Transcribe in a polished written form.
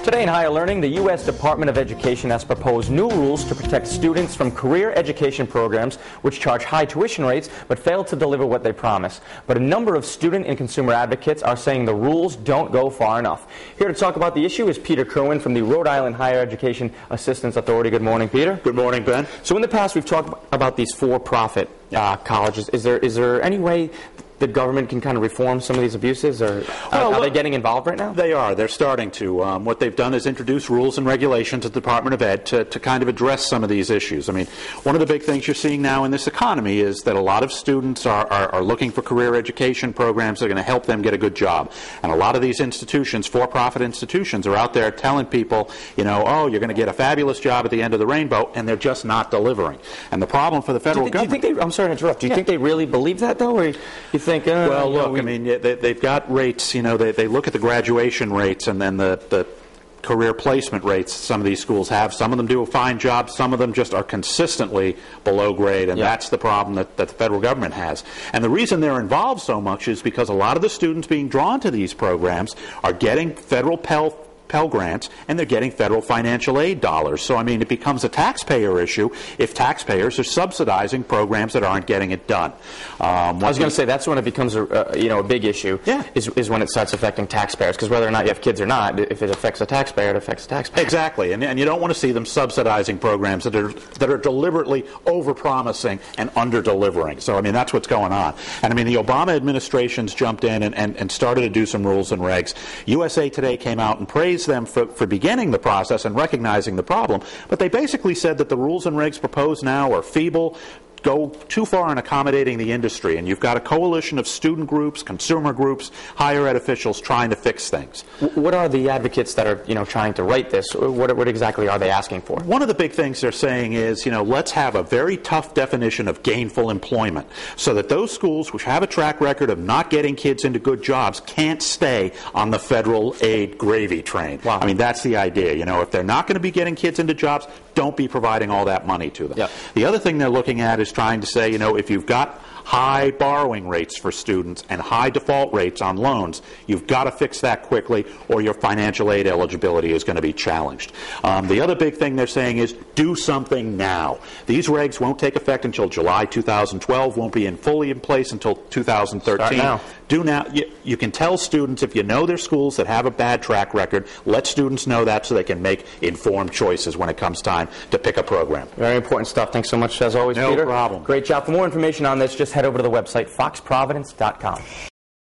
Today in Higher Learning, the U.S. Department of Education has proposed new rules to protect students from career education programs which charge high tuition rates but fail to deliver what they promise. But a number of student and consumer advocates are saying the rules don't go far enough. Here to talk about the issue is Peter Kerwin from the Rhode Island Higher Education Assistance Authority. Good morning, Peter. Good morning, Ben. So in the past we've talked about these for-profit colleges. Is there any way the government can kind of reform some of these abuses, or are they getting involved right now? They are. They're starting to. What they've done is introduce rules and regulations at the Department of Ed to kind of address some of these issues. I mean, one of the big things you're seeing now in this economy is that a lot of students are looking for career education programs that are going to help them get a good job. And a lot of these institutions, for-profit institutions, are out there telling people, you know, oh, you're going to get a fabulous job at the end of the rainbow, and they're just not delivering. And the problem for the federal government... Do you think I'm sorry to interrupt. Do you think they really believe that, though, or you think... well, look, I mean, they've got rates, you know, they look at the graduation rates and then the career placement rates some of these schools have. Some of them do a fine job. Some of them just are consistently below grade, and that's the problem that the federal government has. And the reason they're involved so much is because a lot of the students being drawn to these programs are getting federal Pell Grants, and they're getting federal financial aid dollars. So, I mean, it becomes a taxpayer issue if taxpayers are subsidizing programs that aren't getting it done. I was going to say that's when it becomes a big issue. Yeah. Is when it starts affecting taxpayers, because whether or not you have kids or not, if it affects a taxpayer, it affects a taxpayer. Exactly, and you don't want to see them subsidizing programs that are deliberately overpromising and under-delivering. So, I mean, that's what's going on. And, I mean, the Obama administration's jumped in and started to do some rules and regs. USA Today came out and praised them for beginning the process and recognizing the problem, but they basically said that the rules and regs proposed now are feeble, go too far in accommodating the industry, and you've got a coalition of student groups, consumer groups, higher ed officials trying to fix things. What are the advocates that are trying to write this? What exactly are they asking for? One of the big things they're saying is, let's have a very tough definition of gainful employment so that those schools which have a track record of not getting kids into good jobs can't stay on the federal aid gravy train. Wow. I mean, that's the idea. If they're not going to be getting kids into jobs, don't be providing all that money to them. Yep. The other thing they're looking at is trying to say, if you've got high borrowing rates for students and high default rates on loans, you've got to fix that quickly or your financial aid eligibility is going to be challenged. The other big thing they're saying is do something now. These regs won't take effect until July 2012, won't be fully in place until 2013. Start now. Do now. You can tell students, if you know their schools that have a bad track record, let students know that so they can make informed choices when it comes time to pick a program. Very important stuff. Thanks so much, as always, No Peter. problem. Great job. For more information on this, just head over to the website foxprovidence.com.